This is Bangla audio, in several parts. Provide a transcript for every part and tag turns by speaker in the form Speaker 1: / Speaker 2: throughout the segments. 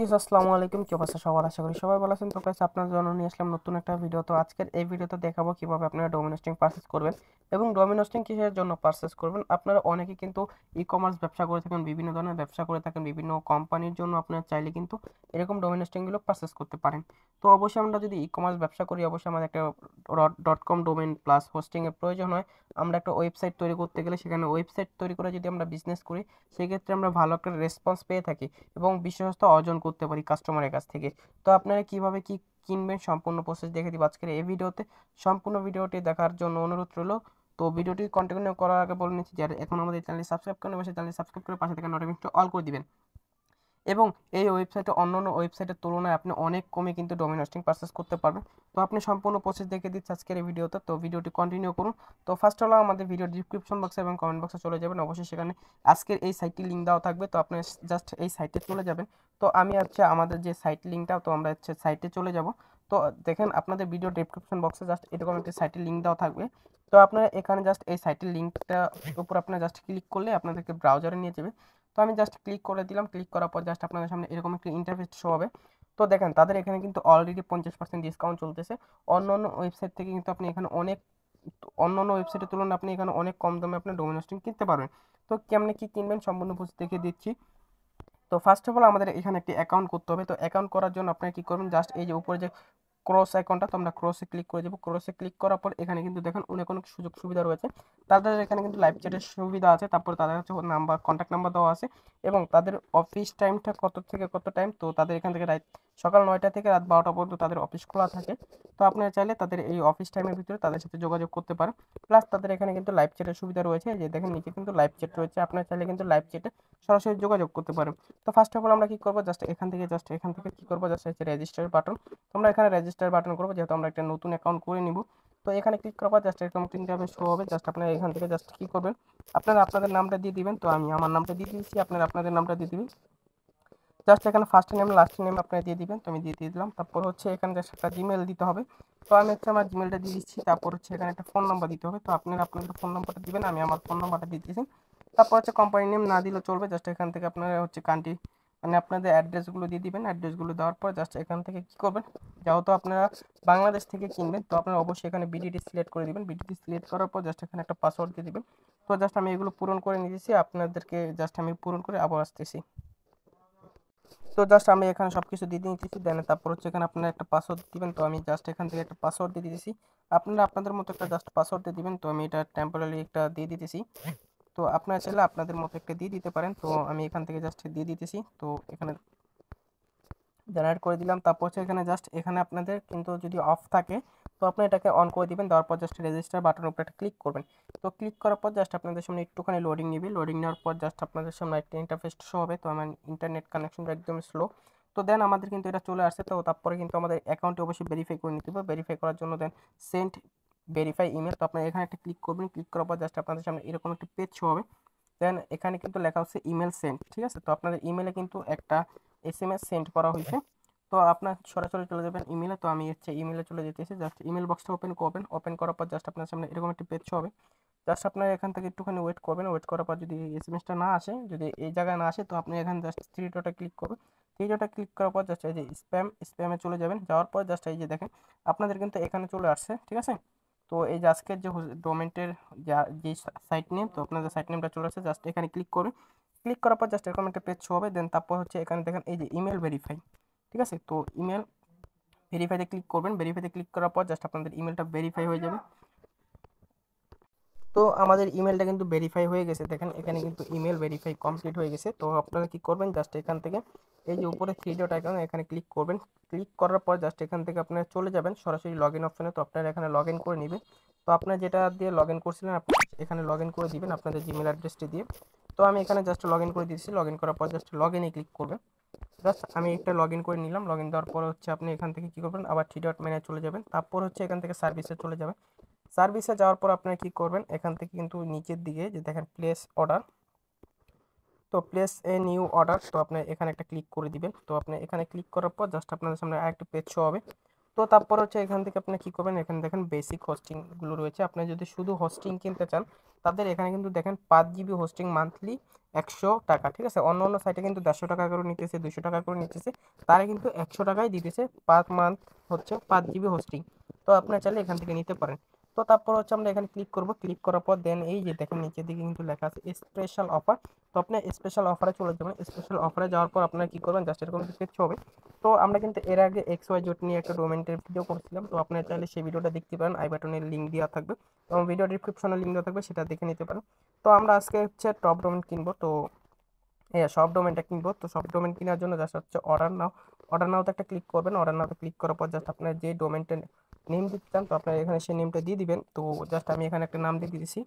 Speaker 1: আসসালামু আলাইকুম, কি অবস্থা সবার? আশা করি সবাই ভালো আছেন। তো গাইস, আপনার জন্য নিয়ে আসলাম নতুন একটা ভিডিও। তো আজকের এই ভিডিওতে দেখাবো কিভাবে আপনারা ডোমেন হোস্টিং পারচেজ করবেন এবং ডোমেন হোস্টিং কিসের জন্য পারচেজ করবেন। আপনারা অনেকে কিন্তু ই কমার্স ব্যবসা করে থাকেন, বিভিন্ন ধরনের ব্যবসা করে থাকেন, বিভিন্ন কোম্পানির জন্য আপনারা চাইলে কিন্তু এরকম ডোমেন হোস্টিংগুলো পারচেজ করতে পারেন। তো অবশ্যই আমরা যদি ই কমার্স ব্যবসা করি, অবশ্যই আমাদের একটা .com ডোমেন প্লাস হোস্টিংয়ের প্রয়োজন হয়। আমরা একটা ওয়েবসাইট তৈরি করতে গেলে সেখানে ওয়েবসাইট তৈরি করে যদি আমরা বিজনেস করি, সেক্ষেত্রে আমরা ভালো একটা রেসপন্স পেয়ে থাকি এবং বিশ্বস্ততা অর্জন করতে পারি কাস্টমারের কাছ থেকে। তো আপনারা কিভাবে কি কিনবেন সম্পূর্ণ প্রসেস দেখে দিব আজকের এই ভিডিওতে। সম্পূর্ণ ভিডিওটি দেখার জন্য অনুরোধ রইল। তো ভিডিওটি কন্টিনিউ করার আগে বলে নিচ্ছি, যারা এখন আমাদের চ্যানেল সাবস্ক্রাইব করেন অবশ্যই চ্যানেল সাবস্ক্রাইব করে পাশে থাকা নোটিফিকেশনটা অল করে দিবেন। এবং এই ওয়েবসাইটে অন্যান্য ওয়েবসাইটের তুলনায় আপনি অনেক কমে কিন্তু ডোমেন হোস্টিং পারচেজ করতে পারবেন। তো আপনি সম্পূর্ণ প্রসেস দেখে দিচ্ছি আজকের এই ভিডিওতে। তো ভিডিওটি কন্টিনিউ করুন। তো ফার্স্ট হলো আমাদের ভিডিও ডিসক্রিপশন বক্সে এবং কমেন্ট বক্সে চলে যাবেন, অবশ্যই সেখানে আজকের এই সাইটটি লিঙ্ক দেওয়া থাকবে। তো আপনি জাস্ট এই সাইটে চলে যাবেন। তো আমি আমাদের যে সাইট লিঙ্কটা, তো আমরা সাইটে চলে যাব। তো দেখেন, আপনাদের ভিডিও ডিসক্রিপশন বক্সে জাস্ট এরকম একটি সাইটের লিঙ্ক দেওয়া থাকবে। তো আপনারা এখানে জাস্ট এই সাইটের লিঙ্কটা উপর আপনারা জাস্ট ক্লিক করলে আপনাদেরকে ব্রাউজারে নিয়ে যাবে। তো আমি জাস্ট ক্লিক করে দিলাম। ক্লিক করার পর জাস্ট আপনাদের সামনে এরকম একটা ইন্টারফেস শো হবে। তো দেখেন, তাদের এখানে কিন্তু অলরেডি 50% ডিসকাউন্ট চলতেছে। অন্য অন্য ওয়েবসাইট থেকে কিন্তু আপনি এখানে অনেক, অন্য অন্য ওয়েবসাইটের তুলনায় আপনি এখানে অনেক কম দামে আপনি ডোমেন হোস্টিং কিনতে পারবেন। তো কেমনে কি কিনবেন সম্পূর্ণ বুঝে দেখিয়ে দিচ্ছি। তো ফার্স্ট অফ অল আমাদের এখানে একটি অ্যাকাউন্ট করতে হবে। তো অ্যাকাউন্ট করার জন্য আপনারা কি করবেন, জাস্ট এই যে উপরে যে ক্রস আইকনটা, তো আমরা ক্রসে ক্লিক করে দেবো। ক্রসে ক্লিক করার পর এখানে কিন্তু দেখেন অনেক অনেক সুযোগ সুবিধা রয়েছে। তাদের এখানে কিন্তু লাইভ চ্যাটের সুবিধা আছে, তারপর তাদের হচ্ছে নাম্বার, কন্ট্যাক্ট নাম্বার দেওয়া আছে এবং তাদের অফিস টাইমটা কত থেকে কত টাইম। তো তাদের এখান থেকে সকাল 9টা থেকে রাত 12টা পর্যন্ত তাদের অফিস খোলা থাকে। তো আপনারা চাইলে তাদের এই অফিস টাইমের ভিতরে তাদের সাথে যোগাযোগ করতে পারেন। প্লাস তাদের এখানে কিন্তু লাইভ চ্যাটের সুবিধা রয়েছে, যে দেখেন নিচে কিন্তু লাইভ চ্যাট রয়েছে, আপনারা চাইলে কিন্তু লাইভ চ্যাটে সরাসরি যোগাযোগ করতে পারেন। তো ফার্স্ট অফ অল আমরা কি করবো, জাস্ট এখান থেকে কি করবো, জাস্ট হচ্ছে রেজিস্টার বাটন। তোমরা এখানে রেজিস্টার বাটন করবো, যেহেতু আমরা একটা নতুন অ্যাকাউন্ট করে নিব। তো এখানে ক্লিক করার পর জাস্ট এরকম তিনটা শো হবে। জাস্ট আপনারা এখান থেকে জাস্ট কি করবেন, আপনারা আপনাদের নামটা দিয়ে দিবেন। তো আমি আমার নামটা দিয়ে দিয়েছি, আপনারা আপনাদের নামটা দিয়ে দিবেন। জাস্ট এখানে ফার্স্ট নেম লাস্ট নেম আপনারা দিয়ে দিবেন। তো আমি দিয়ে দিলাম। তারপর হচ্ছে এখানে জাস্ট একটা জিমেল দিতে হবে। তো আমি আমার জিমেলটা দিয়ে দিচ্ছি। তারপর হচ্ছে এখানে একটা ফোন নাম্বার দিতে হবে। তো আপনারা আপনাদের ফোন নাম্বারটা দিবেন, আমি আমার ফোন নাম্বারটা দিয়ে দিয়েছি। তারপর হচ্ছে কোম্পানি নেম না দিলেও চলবে। জাস্ট এখান থেকে আপনারা হচ্ছে কান্ট্রি, মানে আপনাদের অ্যাড্রেসগুলো দিয়ে দিবেন। অ্যাড্রেসগুলো দেওয়ার পর জাস্ট এখান থেকে কি করবেন, যেহেতু আপনারা বাংলাদেশ থেকে কিনবেন, তো আপনারা অবশ্যই এখানে বিডিটি সিলেক্ট করে দিবেন। বিডিটি সিলেক্ট করার পর জাস্ট এখানে একটা পাসওয়ার্ড দিয়ে দিবেন। তো জাস্ট আমি এগুলো পূরণ করে নিয়েছি, আপনাদেরকে জাস্ট আমি পূরণ করে আবার আসতেছি। তো জাস্ট আমি এখানে সবকিছু দিয়ে দিতেছি, দেন তারপর হচ্ছে এখানে আপনারা একটা পাসওয়ার্ড দিবেন। তো আমি জাস্ট এখান থেকে একটা পাসওয়ার্ড দিয়ে দিতেছি। আপনারা আপনাদের মতো একটা জাস্ট পাসওয়ার্ড দিয়ে দিবেন। তো আমি এটা টেম্পোরারি একটা দিয়ে দিতেছি। তো আপনারা চাইলে আপনাদের মতো একটা দিয়ে দিতে পারেন। তো আমি এখান থেকে জাস্ট দিয়ে দিতেছি। তো এখানে জেনারেট করে দিলাম। তারপর হচ্ছে এখানে জাস্ট এখানে আপনাদের কিন্তু যদি অফ থাকে, তো আপনি এটাকে অন করে দিবেন। দেওয়ার পর জাস্ট রেজিস্টার বাটনের উপর একটা ক্লিক করবেন। তো ক্লিক করার পর জাস্ট আপনাদের সামনে একটুখানি লোডিং নেবে। লোডিং নেওয়ার পর জাস্ট আপনাদের সামনে একটা ইন্টারফেস শো হবে। তো আমার ইন্টারনেট কানেকশনটা একদম স্লো। তো দেন আমাদের কিন্তু এটা চলে আসছে। তো তারপরে কিন্তু আমাদের অ্যাকাউন্টে অবশ্যই ভেরিফাই করে নিতে হবে। ভেরিফাই করার জন্য দেন সেন্ড ভেরিফাই ইমেল। তো আপনার এখানে একটা ক্লিক করবেন। ক্লিক করার পর জাস্ট আপনাদের সামনে এরকম একটা পেজ শো হবে। দেন এখানে কিন্তু লেখা হচ্ছে ইমেল সেন্ড, ঠিক আছে। তো আপনাদের ইমেলে কিন্তু একটা SMS সেন্ড করা হয়েছে। তো আপনার সরাসরি চলে যাবেন ইমেলে। তো আমি হচ্ছে ইমেলে চলে যেতেছি। জাস্ট ইমেল বক্সটা ওপেন করবেন। ওপেন করার পর জাস্ট আপনার সামনে এরকম একটা পেজ হবে। জাস্ট আপনার এখান থেকে একটুখানি ওয়েট করবেন। ওয়েট করার পর যদি SMS টা না আসে, যদি এই জায়গায় না আসে, তো আপনি এখানে জাস্ট থ্রি ডটে ক্লিক করবেন। থ্রি ডটে ক্লিক করার পর জাস্ট এই যে স্প্যামে চলে যাবেন। যাওয়ার পর জাস্ট এই যে দেখেন আপনাদের কিন্তু এখানে চলে আসছে, ঠিক আছে। তো এই যে আজকের যে ডোমেন্টের যে সাইট নেম, তো আপনাদের সাইট নেমটা চলে আসছে। জাস্ট এখানে ক্লিক করবেন। ক্লিক করার পর জাস্ট এরকম একটা পেজ শো হবে। দেন তারপর হচ্ছে এখানে দেখেন এই যে ইমেল ভেরিফাই, ঠিক আছে। তো ইমেল ভেরিফাইতে ক্লিক করবেন। ভেরিফাইতে ক্লিক করার পর জাস্ট আপনাদের ইমেলটা ভেরিফাই হয়ে যাবে। তো আমাদের ইমেলটা কিন্তু ভেরিফাই হয়ে গেছে, দেখেন এখানে কিন্তু ইমেল ভেরিফাই কমপ্লিট হয়ে গেছে। তো আপনারা কি করবেন, জাস্ট এখান থেকে এই যে উপরে থ্রি ডট আইকন, এখানে ক্লিক করবেন। ক্লিক করার পর জাস্ট এখান থেকে আপনারা চলে যাবেন সরাসরি লগ ইন অপশনে। তো আপনারা এখানে লগ ইন করে নেবেন। তো আপনারা যেটা দিয়ে লগ ইন করছিলেন আপনি এখানে লগ ইন করে দিবেন আপনাদের জিমেল অ্যাড্রেসটি দিয়ে। তো আমি এখানে জাস্ট লগ ইন করে দিয়েছি। লগ ইন করার পর জাস্ট লগ ইনে ক্লিক করবেন। জাস্ট আমি একটা লগ ইন করে নিলাম। লগ ইন দেওয়ার পর হচ্ছে আপনি এখান থেকে কী করবেন, আবার থ্রি ডট মেনে চলে যাবেন। তারপর হচ্ছে এখান থেকে সার্ভিসে চলে যাবেন। সার্ভিসে যাওয়ার পর আপনারা কি করবেন, এখান থেকে কিন্তু নিচের দিকে যে দেখেন প্লেস অর্ডার, তো প্লেস এ নিউ অর্ডার, তো আপনি এখানে একটা ক্লিক করে দিবেন। তো আপনি এখানে ক্লিক করার পর জাস্ট আপনাদের সামনে আরেকটা পেজ শো হবে। তো তারপর হচ্ছে এখান থেকে আপনি কি করবেন, এখানে দেখেন বেসিক হোস্টিং গুলো রয়েছে। আপনি যদি শুধু হোস্টিং কিনতে চান তাদের এখানে কিন্তু দেখেন 5 GB হোস্টিং মান্থলি 100 টাকা, ঠিক আছে। অন্য অন্য সাইটে কিন্তু 150 টাকা করে নিতেছে, 200 টাকা করে নিতেছে, তারা কিন্তু 100 টাকায় দিতেছে পার মান্থ হচ্ছে 5 GB হোস্টিং। তো আপনার চাইলে এখান থেকে নিতে পারেন। তো তারপর হচ্ছে আমরা এখানে ক্লিক করব, ক্লিক করার পর দেন এই যে দেখেন নিচের দিকে কিন্তু লেখা আছে স্পেশাল অফার। তো আপনি স্পেশাল অফারে চলে যাবেন। স্পেশাল অফারে যাওয়ার পর আপনারা কি করবেন, জাস্ট এরকম কিছু হবে। তো আমরা কিন্তু এর আগে XYZ নিয়ে একটা ডোমেনের ভিডিও করেছিলাম, তো আপনারা চাইলে সেই ভিডিওটা দেখতে পারেন, আই বাটনের লিঙ্ক দেওয়া থাকবে এবং ভিডিও ডিসক্রিপশনে লিঙ্ক দেওয়া থাকবে, সেটা দেখে নিতে পারেন। তো আমরা আজকে হচ্ছে টপ ডোমেন কিনবো, তো হ্যাঁ সব ডোমেনটা কিনবো। তো সব ডোমেন কেনার জন্য জাস্ট হচ্ছে অর্ডার নাও, অর্ডার নাওতে একটা ক্লিক করবেন। অর্ডার নাওতে ক্লিক করার পর জাস্ট আপনার যে ডোমেনটা নেম দিতে চান, তো আপনারা এখানে সেই নেমটা দিয়ে দিবেন। তো জাস্ট আমি এখানে একটা নাম দিয়ে দিয়েছি।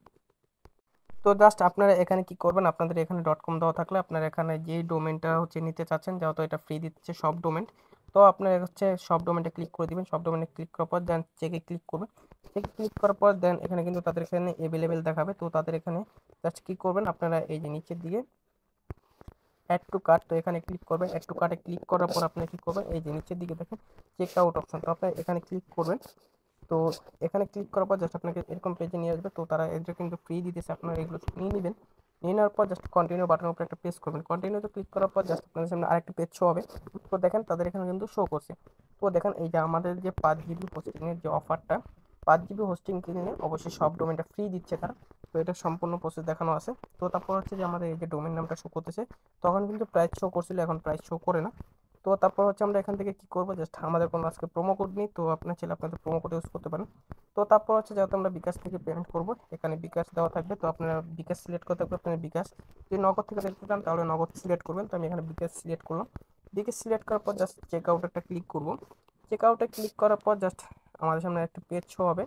Speaker 1: তো জাস্ট আপনারা এখানে কি করবেন, আপনাদের এখানে .com দেওয়া থাকলে আপনারা এখানে যেই ডোমেনটা হচ্ছে নিতে চাচ্ছেন, যেহেতু এটা ফ্রি দিচ্ছে সব ডোমেন, তো আপনারা হচ্ছে সব ডোমেনটা ক্লিক করে দিবেন। সব ডোমেনে ক্লিক করার পর দেন চেকে ক্লিক করবেন। চেকে ক্লিক করার পর দেন এখানে কিন্তু তাদের এখানে অ্যাভেলেবেল দেখাবে। তো তাদের এখানে জাস্ট কি করবেন, আপনারা এই যে নিচের দিকে অ্যাড টু কার্ট, তো এখানে ক্লিক করবেন। অ্যাড টু কার্টে ক্লিক করার পর আপনি কি করবেন, এই যে নিচের দিকে দেখেন চেক আউট অপশন, তো আপনি এখানে ক্লিক করবেন। তো এখানে ক্লিক করার পর জাস্ট আপনাকে এরকম পেজে নিয়ে আসবে। তো তারা এটা কিন্তু ফ্রি দিতেছে, আপনারা এগুলো নিয়ে নেবেন। নিয়ে নেওয়ার পর জাস্ট কন্টিনিউ বাটনের উপর একটা প্রেস করবেন। কন্টিনিউতে ক্লিক করার পর জাস্ট আপনাদের সামনে আরেকটা পেজ শো হবে। তো দেখেন তাদের এখানে কিন্তু শো করছে। তো দেখেন এই যে আমাদের যে 5 GB হোস্টিংয়ের যে অফারটা, 5 GB হোস্টিং কিনলে অবশ্যই সব ডোমেনটা ফ্রি দিচ্ছে তারা। তো এটা সম্পূর্ণ প্রসেস দেখানো আছে। তো তারপর হচ্ছে যে আমাদের এই যে ডোমেন নামটা শো করতেছে, তখন কিন্তু প্রাইস শো করছিল, এখন প্রাইস শো করে না। তো তারপর হচ্ছে আমরা এখান থেকে কি করবো, জাস্ট আমাদের কোনো আজকে প্রোমো কোড নেই, তো আপনার ছেলে আপনাদের প্রোমো কোড ইউজ করতে পারেন। তো তারপর হচ্ছে যেহেতু আমরা বিকাশ থেকে পেমেন্ট করবো, এখানে বিকাশ দেওয়া থাকবে, তো আপনারা বিকাশ সিলেক্ট করতে হবে। আপনার বিকাশ যদি নগদ থেকে দেখতে চান তাহলে নগদ সিলেক্ট করবেন। তো আমি এখানে বিকাশ সিলেক্ট করলাম। বিকাশ সিলেক্ট করার পর জাস্ট চেক আউট একটা ক্লিক করবো। চেক আউটে ক্লিক করার পর জাস্ট আমাদের সামনে একটা পেজ শো হবে।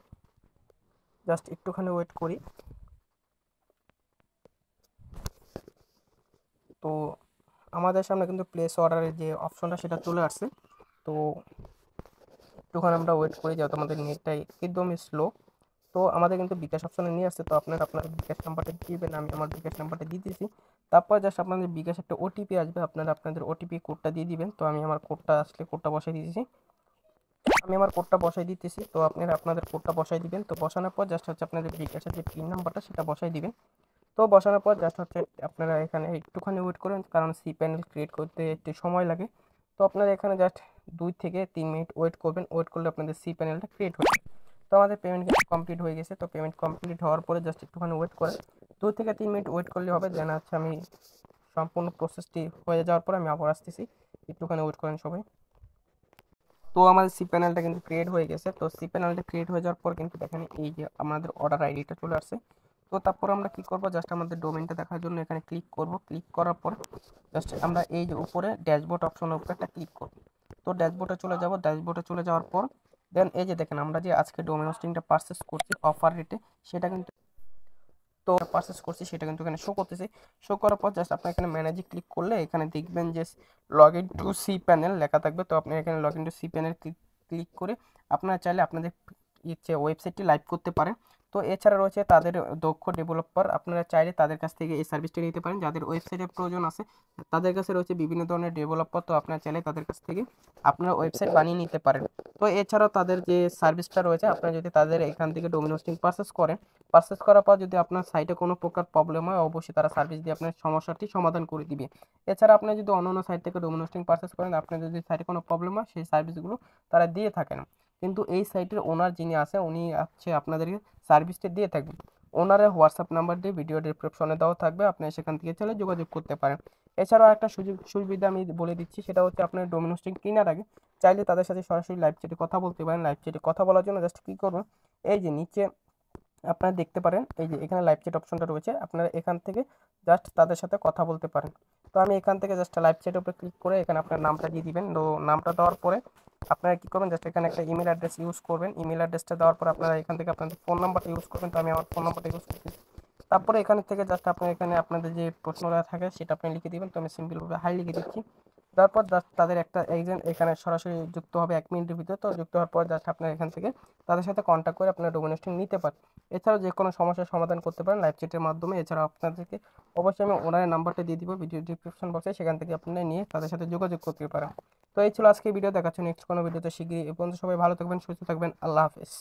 Speaker 1: জাস্ট একটুখানি ওয়েট করি। তো আমাদের সামনে কিন্তু প্লেস অর্ডারের যে অপশনটা সেটা চলে আসছে। তো একটুখানি আমরা ওয়েট করি, যেহেতু আমাদের নেটটাই একদমই স্লো। তো আমাদের কিন্তু বিকাশ অপশনে নিয়ে আসছে। তো আপনারা আপনার বিকাশ নাম্বারটা দিবেন, আমি আমার বিকাশ নাম্বারটা দিয়ে দিয়েছি। তারপর জাস্ট আপনাদের বিকাশ একটা ওটিপি আসবে, আপনারা আপনাদের ওটিপি কোডটা দিয়ে দিবেন। তো আমি আমার কোডটা আসলে কোডটা বসাই দিয়েছি, আমি আমার কোডটা বসাই দিতেছি। তো আপনারা আপনাদের কোডটা বসাই দিবেন। তো বসানোর পর জাস্ট হচ্ছে আপনাদের বিকাশের যে পিন নাম্বারটা সেটা বসাই দিবেন। তো বসানোর পর জাস্ট হচ্ছে আপনারা এখানে একটুখানি ওয়েট করেন, কারণ সি প্যানেল ক্রিয়েট করতে একটু সময় লাগে। তো আপনারা এখানে জাস্ট 2 থেকে 3 মিনিট ওয়েট করবেন। ওয়েট করলে আপনাদের সি প্যানেলটা ক্রিয়েট হবে। তো আমাদের পেমেন্ট কমপ্লিট হয়ে গেছে। তো পেমেন্ট কমপ্লিট হওয়ার পরে জাস্ট একটুখানি ওয়েট করেন, 2 থেকে 3 মিনিট ওয়েট করলে হবে। দেন হচ্ছে আমি সম্পূর্ণ প্রসেসটি হয়ে যাওয়ার পরে আমি আবার আসতেছি, একটুখানি ওয়েট করেন সবাই। তো আমাদের সি প্যানেলটা কিন্তু ক্রিয়েট হয়ে গেছে। তো সি প্যানেলটা ক্রিয়েট হয়ে যাওয়ার পর কিন্তু দেখেন এই যে আমাদের অর্ডার আইডিটা চলে আসছে। তো তারপর আমরা কি করব, জাস্ট আমাদের ডোমেনটা দেখার জন্য এখানে ক্লিক করব। ক্লিক করার পর জাস্ট আমরা এই যে উপরে ড্যাশবোর্ড অপশনের উপরে একটা ক্লিক করব। তো ড্যাশবোর্ডে চলে যাব। ড্যাশবোর্ডে চলে যাওয়ার পর দেন এই যে দেখেন আমরা যে আজকে ডোমেন হোস্টিংটা পারচেস করছি অফার রেটে, সেটা কিন্তু তো পারচেস করছি সেটা কিন্তু এখানে শো করতেছে। শো করার পর জাস্ট আপনার এখানে ম্যানেজে ক্লিক করলে এখানে দেখবেন যে log in to cPanel লেখা থাকবে। তো আপনি এখানে log in to cPanel click করে আপনারা চাইলে আপনাদের ইচ্ছে ওয়েবসাইটটি লাইভ করতে পারেন। তো এছাড়া রয়েছে তাদের দক্ষ ডেভেলপার, আপনারা চাইলে তাদের কাছ থেকে এই সার্ভিসটি নিতে পারেন। যাদের ওয়েবসাইটের প্রয়োজন আছে তাদের কাছে রয়েছে বিভিন্ন ধরনের ডেভেলপার, তো আপনারা চাইলে তাদের কাছ থেকে আপনারা ওয়েবসাইট বানিয়ে নিতে পারেন। তো এছাড়াও তাদের যে সার্ভিসটা রয়েছে, আপনারা যদি তাদের এখান থেকে ডোমেন হোস্টিং পারচেস করেন, পারচেস করার পর যদি আপনার সাইটে কোনো প্রকার প্রবলেম হয় অবশ্যই তারা সার্ভিস দিয়ে আপনার সমস্যাটি সমাধান করে দিবে। এছাড়া আপনি যদি অন্য অন্য সাইট থেকে ডোমেন হোস্টিং পারচেস করেন, আপনার যদি সাইটে কোনো প্রবলেম হয় সেই সার্ভিসগুলো তারা দিয়ে থাকেন। কিন্তু এই সাইটের ওনার যিনি আছে উনি হচ্ছে আপনাদেরকে সার্ভিসটি দিয়ে থাকবেন। ওনারের হোয়াটসঅ্যাপ নাম্বারটি ভিডিও ডিসক্রিপশনে দেওয়া থাকবে, আপনি সেখান থেকে চাইলে যোগাযোগ করতে পারেন। এছাড়াও একটা সুযোগ সুবিধা আমি বলে দিচ্ছি, সেটা হচ্ছে আপনার ডোমেন হোস্টিং কেনার আগে চাইলে তাদের সাথে সরাসরি লাইভ চ্যাটে কথা বলতে পারেন। লাইভ চ্যাটে কথা বলার জন্য জাস্ট কী করবেন, এই যে নিচে আপনারা দেখতে পারেন এই যে এখানে লাইভ চ্যাট অপশনটা রয়েছে, আপনারা এখান থেকে জাস্ট তাদের সাথে কথা বলতে পারেন। তো আমি এখান থেকে জাস্ট লাইভ চ্যাটের উপরে ক্লিক করে এখানে আপনার নামটা দিয়ে দিবেন। তো নামটা দেওয়ার পরে আপনারা কি করবেন, জাস্ট এখানে একটা ইমেল অ্যাড্রেস ইউজ করবেন। ইমেল অ্যাড্রেসটা দেওয়ার পর আপনারা এখান থেকে আপনাদের ফোন নাম্বারটা ইউজ করবেন। তো আমি আমার ফোন নাম্বারটা ইউজ করছি। তারপরে এখান থেকে জাস্ট আপনার এখানে আপনাদের যে প্রশ্নটা থাকে সেটা আপনি লিখে দিবেন। তো আমি সিম্পলভাবে হাই লিখে দিচ্ছি। তারপর জাস্ট তাদের একটা এজেন্ট এখানে সরাসরি যুক্ত হবে 1 মিনিটের ভিতরে। তো যুক্ত হওয়ার পর জাস্ট আপনার এখান থেকে তাদের সাথে কন্ট্যাক্ট করে আপনার ডোমেন হোস্টিং নিতে পারেন। এছাড়াও যে কোনো সমস্যার সমাধান করতে পারেন লাইভ চ্যাটের মাধ্যমে। এছাড়াও আপনাদেরকে অবশ্যই আমি ওনারের নাম্বারটা দিয়ে দিব ভিডিও ডিসক্রিপশন বক্সে, সেখান থেকে আপনি নিয়ে তাদের সাথে যোগাযোগ করতে পারেন। তো তো এই ছিল আজকে ভিডিও, দেখাচ্ছি নেক্সট কোনো ভিডিওতে শিগগিরই। এই পর্যন্ত সবাই ভালো থাকবেন, সুস্থ থাকবেন, আল্লাহ হাফেজ।